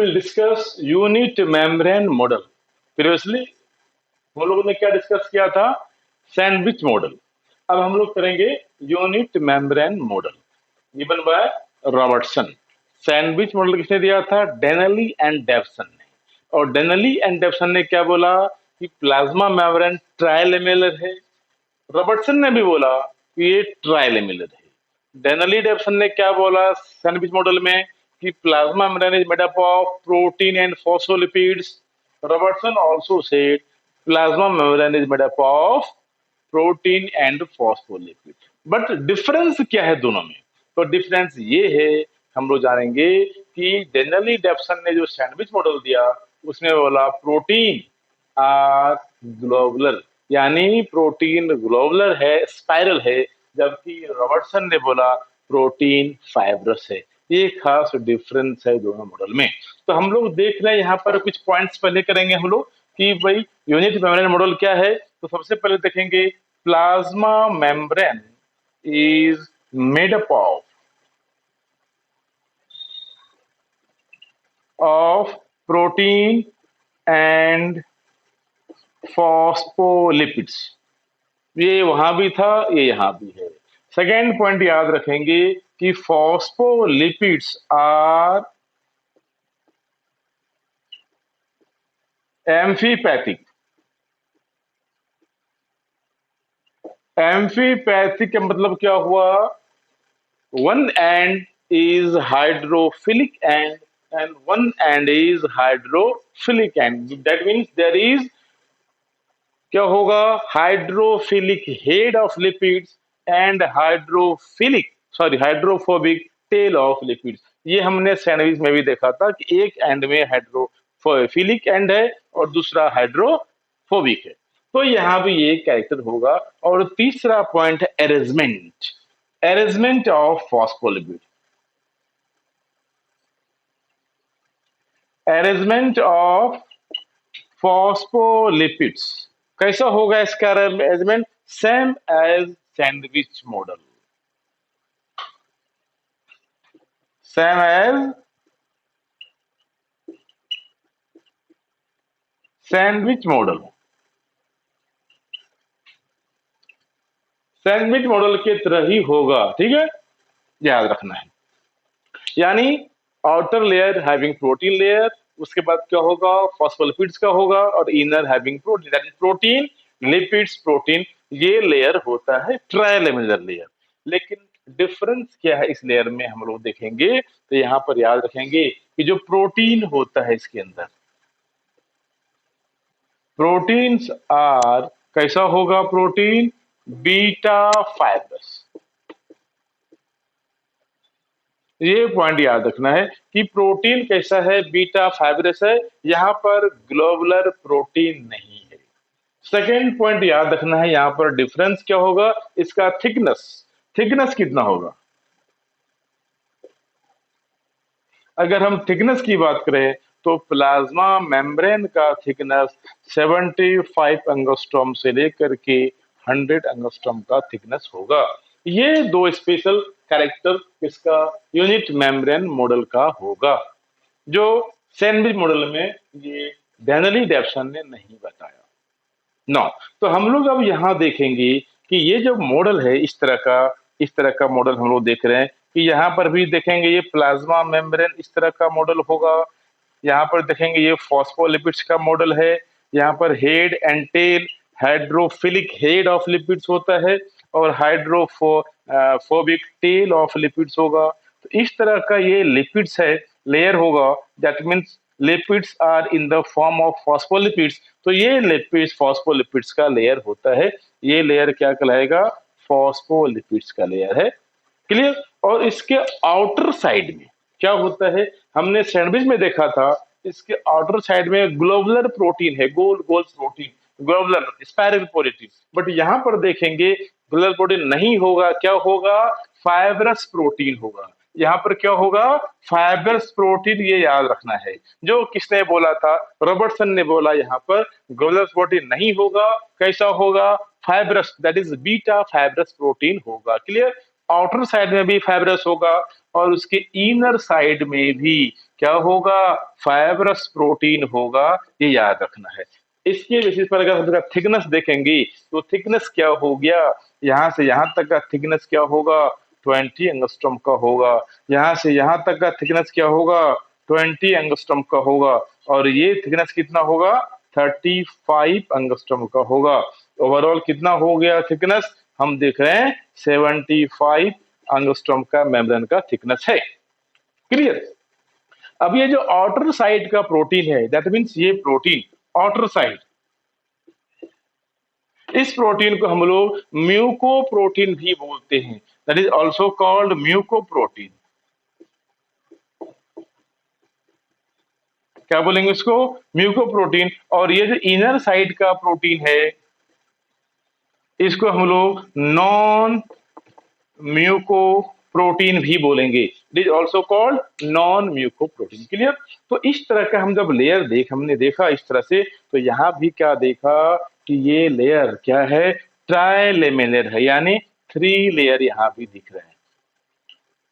Will discuss unit membrane model. Previously हम लोगों ने क्या डिस्कस किया था? Sandwich model. अब हम लोग करेंगे unit membrane model given by Robertson. Sandwich model किसने दिया था? डेनली एंड डेवसन ने। और डेनली एंड डेवसन ने क्या बोला कि प्लाज्मा मेम्ब्रेन ट्राइलेमेलर है। रॉबर्टसन ने भी बोला कि ये ट्राइलेमेलर है। डेनली डेवसन ने क्या बोला सैंडविच मॉडल में कि plasma membrane is made up of protein and phospholipids. Robertson also said plasma membrane is made up of protein and phospholipid. But difference क्या है दोनों में? तो डिफरेंस ये है, हम लोग जानेंगे कि डेनली डेवसन ने जो सैंडविच मॉडल दिया उसमें बोला प्रोटीन आर ग्लोबुलर, यानी प्रोटीन ग्लोबुलर है, स्पाइरल है, जबकि रॉबर्टसन ने बोला प्रोटीन फाइब्रस है। ये खास डिफरेंस है दोनों मॉडल में। तो हम लोग देख रहे हैं यहाँ पर कुछ पॉइंट्स पहले करेंगे हम लोग कि भाई यूनिट मेम्ब्रेन मॉडल क्या है। तो सबसे पहले देखेंगे plasma membrane is made up of protein and phospholipids. ये वहां भी था, ये यहां भी है। सेकेंड पॉइंट याद रखेंगे कि फॉस्फोलिपिड्स आर एम्फीपैथिक। एम्फीपैथिक का मतलब क्या हुआ? One end is hydrophilic end one end is hydrophilic end. That means there is क्या होगा? Hydrophilic head of lipids and hydrophobic tail of lipids. ये हमने सैंडविच में भी देखा था कि एक एंड में हाइड्रोफिलिक एंड है और दूसरा हाइड्रोफोबिक है। तो यहां भी ये कैरेक्टर होगा। और तीसरा पॉइंट है arrangement. Arrangement of phospholipid. Arrangement of phospholipids कैसा होगा इसका arrangement? Same as sandwich model. Same as sandwich model. Sandwich model के तरह ही होगा, ठीक है, याद रखना है। यानी outer layer having protein layer, उसके बाद क्या होगा? फॉस्फोलिपिड्स का होगा, और inner having protein, that is protein lipids protein. ये लेयर होता है ट्राइलेमिनर लेयर। लेकिन डिफरेंस क्या है इस लेयर में हम लोग देखेंगे। तो यहां पर याद रखेंगे कि जो प्रोटीन होता है इसके अंदर, प्रोटीन्स आर कैसा होगा? Protein beta fibrous. ये पॉइंट याद रखना है कि प्रोटीन कैसा है? बीटा फाइब्रस है। यहां पर ग्लोबुलर प्रोटीन नहीं है। सेकेंड पॉइंट याद रखना है, यहां पर डिफरेंस क्या होगा? इसका थिकनेस। थिकनेस कितना होगा? अगर हम थिकनेस की बात करें तो प्लाज्मा मेम्ब्रेन का थिकनेस 75 एंगस्ट्रॉम से लेकर के 100 एंगस्ट्रॉम का थिकनेस होगा। ये दो स्पेशल कैरेक्टर इसका यूनिट मेम्ब्रेन मॉडल का होगा, जो सैंडविच मॉडल में ये डेनली डेवसन ने नहीं बताया। नो, तो हम लोग अब यहाँ देखेंगे कि ये जो मॉडल है इस तरह का मॉडल हम लोग देख रहे हैं कि यहाँ पर भी देखेंगे ये प्लाज्मा मेम्ब्रेन इस तरह का मॉडल होगा। यहाँ पर देखेंगे ये फॉस्फोलिपिड्स का मॉडल है। यहाँ पर head and tail, hydrophilic head of lipids होता है और हाइड्रोफोबिक टेल ऑफ लिपिड्स होगा। तो इस तरह का ये लिपिड्स है लेयर होगा। That means lipids are in the form of phospholipids. तो ये लिपिड्स फॉस्फोलिपिड्स का लेयर होता है। ये लेयर क्या कहलाएगा? फॉस्फोलिपिड्स का लेयर है। क्लियर? और इसके आउटर साइड में क्या होता है? हमने सैंडविच में देखा था, इसके आउटर साइड में ग्लोबुलर प्रोटीन है, गोल गोल प्रोटीन, ग्लोबुलर स्पाइरल प्रोटीन। बट यहां पर देखेंगे ग्लोबुलर प्रोटीन नहीं होगा। क्या होगा? फाइब्रस प्रोटीन होगा। यहाँ पर क्या होगा? Fibrous protein. ये याद रखना है। जो किसने बोला था? रॉबर्टसन ने बोला यहाँ पर ग्लोबुलर प्रोटीन नहीं होगा। कैसा होगा? Fibrous, that is beta fibrous protein होगा। क्लियर? आउटर साइड में भी फाइब्रस होगा और उसके इनर साइड में भी क्या होगा, फाइब्रस प्रोटीन होगा, ये याद रखना है। इसके बेसिस पर अगर हम इसका थिकनेस देखेंगे तो थिकनेस क्या हो गया, यहां से यहां तक का थिकनेस क्या होगा, 20 एंगस्ट्रॉम का होगा। यहां से यहां तक का थिकनेस क्या होगा, 20 एंगस्ट्रॉम का होगा। और ये थिकनेस कितना होगा, 35 एंगस्ट्रॉम का होगा। ओवरऑल कितना हो गया थिकनेस, हम देख रहे हैं 75 एंगस्ट्रॉम का मेम्ब्रेन का थिकनेस है। क्लियर। अब ये जो आउटर साइड का प्रोटीन है, दैट मीन्स ये प्रोटीन आउटर साइड, इस प्रोटीन को हम लोग म्यूकोप्रोटीन भी बोलते हैं। That is also called mucoprotein. क्या बोलेंगे इसको, म्यूकोप्रोटीन। और ये जो इनर साइड का प्रोटीन है, इसको हम लोग नॉन म्यूको प्रोटीन भी बोलेंगे। It is also called non muco protein. Clear. तो इस तरह का हम जब लेयर हमने देखा इस तरह से, तो यहां भी क्या देखा कि ये लेयर क्या है, ट्राइलेमेलर है, यानी 3 लेयर यहां भी दिख रहे हैं,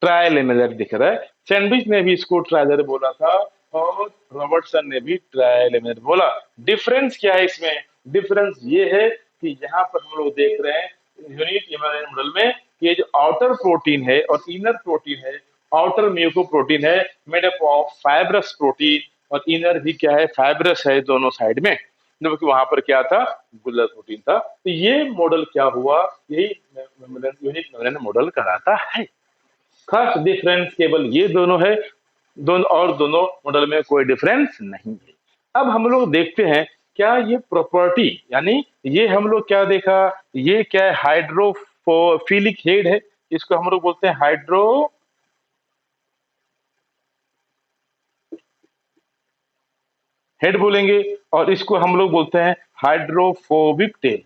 ट्राइलेमेलर दिख रहा है। सैंडविच ने भी इसको ट्राइलर बोला था और रॉबर्टसन ने भी ट्राइलेमेलर बोला। डिफरेंस क्या है इसमें, डिफरेंस ये है कि यहाँ पर हम लोग देख रहे हैं यूनिट इम्यून मॉडल में कि ये जो आउटर प्रोटीन है और इनर प्रोटीन है, आउटर म्यूको प्रोटीन है made up of fibrous protein, और इनर भी क्या है, फाइब्रस है दोनों साइड में, जबकि वहां पर क्या था, गुलर प्रोटीन था। तो ये मॉडल क्या हुआ, यही यूनिट मॉडल कहलाता है। खास डिफरेंस केवल ये दोनों है, दोनों और दोनों मॉडल में कोई डिफरेंस नहीं है। अब हम लोग देखते हैं क्या ये प्रॉपर्टी, यानी ये हम लोग क्या देखा, ये क्या है, हाइड्रोफिलिक हेड है, इसको हम लोग बोलते हैं हाइड्रो हेड बोलेंगे, और इसको हम लोग बोलते हैं hydrophobic tell.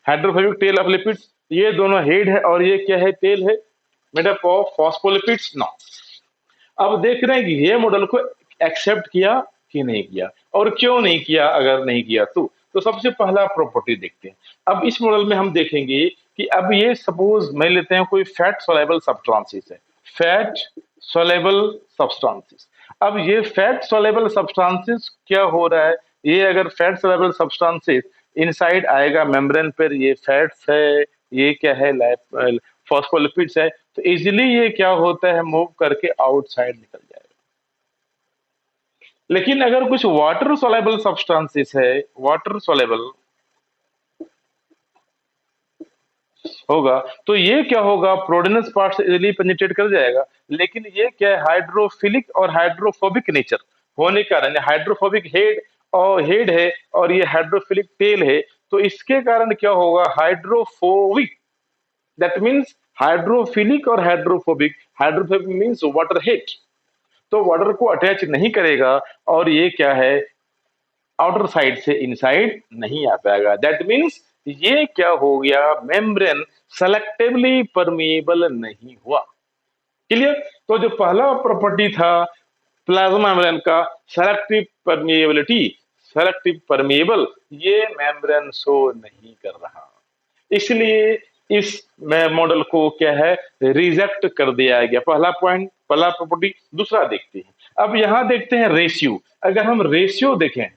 Hydrophobic tail of lipids, ये दोनों हेड है और ये क्या है, टेल है, made up of phospholipids. No, अब देख रहे हैं कि ये मॉडल को एक्सेप्ट किया कि नहीं किया, और क्यों नहीं किया, अगर नहीं किया तो सबसे पहला प्रॉपर्टी देखते हैं। अब इस मॉडल में हम देखेंगे कि अब ये सपोज मान लेते हैं कोई फैट सोलेबल सब्सटेंसेस है, फैट सोलेबल सब्सटेंसेस। अब ये फैट सोलेबल सब्सटेंसेस क्या हो रहा है, ये अगर फैट सोलेबल सब्सटेंसेस इनसाइड आएगा मेम्ब्रेन पर, ये फैट्स है, ये क्या है, फॉस्फोलिपिड्स है, तो इजिली ये क्या होता है, मूव करके आउटसाइड निकल जाएगा। लेकिन अगर कुछ वाटर सोलेबल सब्सटेंसेस है, वाटर सोलेबल होगा, तो ये क्या होगा, प्रोडेनस पार्ट से इजिली पेनिट्रेट कर जाएगा। लेकिन ये क्या है, हाइड्रोफिलिक और हाइड्रोफोबिक नेचर होने के कारण, हाइड्रोफोबिक हेड और हेड है और ये हाइड्रोफिलिक टेल है, तो इसके कारण क्या होगा, हाइड्रोफोबिक, दैट मीन्स हाइड्रोफिलिक और hydrophobic, hydrophobic means water hate, तो वाटर को अटैच नहीं करेगा और ये क्या है, आउटर साइड से इनसाइड नहीं आ पाएगा। दैट मीन्स ये क्या हो गया, मेम्ब्रेन सेलेक्टिवली परमिएबल नहीं हुआ। क्लियर। तो जो पहला प्रॉपर्टी था प्लाज्मा मेम्ब्रेन का, सेलेक्टिव परमिएबिलिटी, सेलेक्टिव परमिएबल, ये मेम्ब्रेन शो नहीं कर रहा, इसलिए इस मॉडल को क्या है, रिजेक्ट कर दिया गया। पहला पॉइंट, पहला प्रॉपर्टी। दूसरा देखते हैं, अब यहां देखते हैं रेशियो। अगर हम रेशियो देखें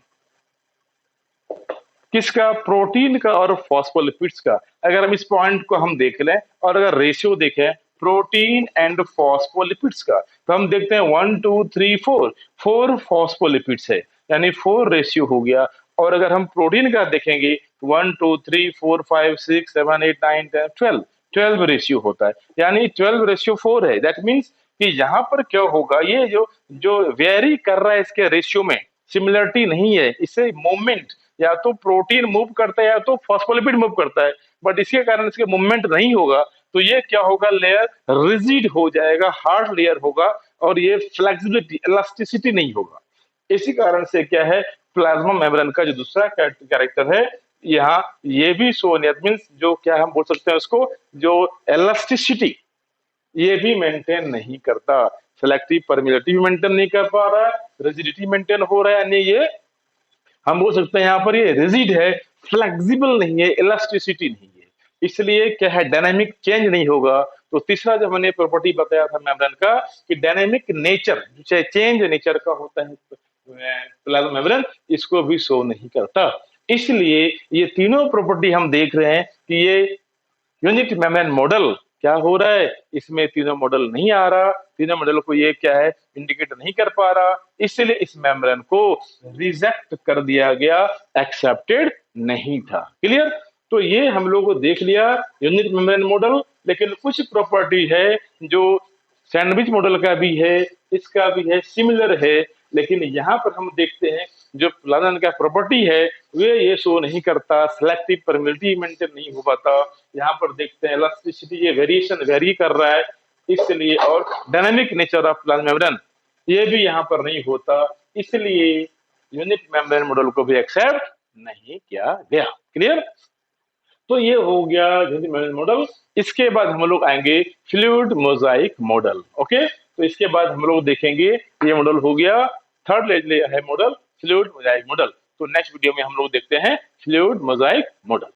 किसका, प्रोटीन का और फॉस्फोलिपिड्स का, अगर हम इस पॉइंट को हम देख लें और अगर रेशियो देखें प्रोटीन एंड फॉस्फोलिपिड्स का, तो हम देखते हैं 1 2 3 4, 4 फॉस्फोलिपिड्स है, यानी 4 रेशियो हो गया। और अगर हम प्रोटीन का देखेंगे 1 2 3 4 5 6 7 8 9 10 12, 12 रेशियो होता है, यानी 12:4 है। दैट मीन्स कि यहाँ पर क्या होगा, ये जो जो वेरी कर रहा है इसके रेशियो में सिमिलरिटी नहीं है, इससे मूवमेंट, या तो प्रोटीन मूव करता है या तो फॉस्फोलिपिड मूव करता है, बट इसके कारण इसके मूवमेंट नहीं होगा, तो ये क्या होगा, लेयर रिजिड हो जाएगा, हार्ड लेयर होगा, और ये फ्लेक्सिबिलिटी, इलास्टिसिटी नहीं होगा। इसी कारण से क्या है, प्लाज्मा मेम्ब्रेन का जो दूसरा कैरेक्टर है, यहाँ ये भी शो मीन्स जो क्या हम बोल सकते हैं उसको, जो इलास्टिसिटी ये भी मेंटेन नहीं करता, सेलेक्टिव परमिएबिलिटी भी मेंटेन नहीं कर पा रहा है, रिजिडिटी मेंटेन हो रहा है, यानी ये हम बोल सकते हैं यहाँ पर ये रिजिड है, फ्लेक्सिबल नहीं है, इलास्टिसिटी नहीं है, इसलिए क्या है, डायनामिक चेंज नहीं होगा। तो तीसरा जो हमने प्रॉपर्टी बताया था मेम्ब्रेन का कि डायनामिक नेचर, चाहे चेंज नेचर का होता है प्लाज्मा मेम्ब्रेन, इसको भी शो नहीं करता। इसलिए ये तीनों प्रॉपर्टी हम देख रहे हैं कि ये यूनिट मेम्ब्रेन मॉडल क्या हो रहा है, इसमें तीनों मॉडल नहीं आ रहा, तीनों मॉडल को ये क्या है, इंडिकेट नहीं कर पा रहा, इसलिए इस मेम्ब्रेन को रिजेक्ट कर दिया गया, एक्सेप्टेड नहीं था। क्लियर? तो ये हम लोग को देख लिया यूनिट मेम्ब्रेन मॉडल, लेकिन कुछ प्रॉपर्टी है जो सैंडविच मॉडल का भी है, इसका भी है, सिमिलर है, लेकिन यहाँ पर हम देखते हैं जो प्लाजन का प्रॉपर्टी है वे ये शो नहीं करता, सिलेक्टिव परमिटिविटी मेंटेन नहीं हो पाता। यहाँ पर देखते हैं इलास्टिसिटी, ये वेरिएशन वेरी कर रहा है, इसलिए और dynamic nature of plasma membrane ये भी यहाँ पर नहीं होता, इसलिए यूनिट मेम्ब्रेन मॉडल को भी एक्सेप्ट नहीं किया गया। क्लियर? तो ये हो गया यूनिट मेम्ब्रेन मॉडल। इसके बाद हम लोग आएंगे फ्लूइड मोजाइक मॉडल। ओके, तो इसके बाद हम लोग देखेंगे, ये मॉडल हो गया थर्ड है मॉडल फ्लूइड मोजाइक मॉडल। तो नेक्स्ट वीडियो में हम लोग देखते हैं फ्लूइड मोजाइक मॉडल।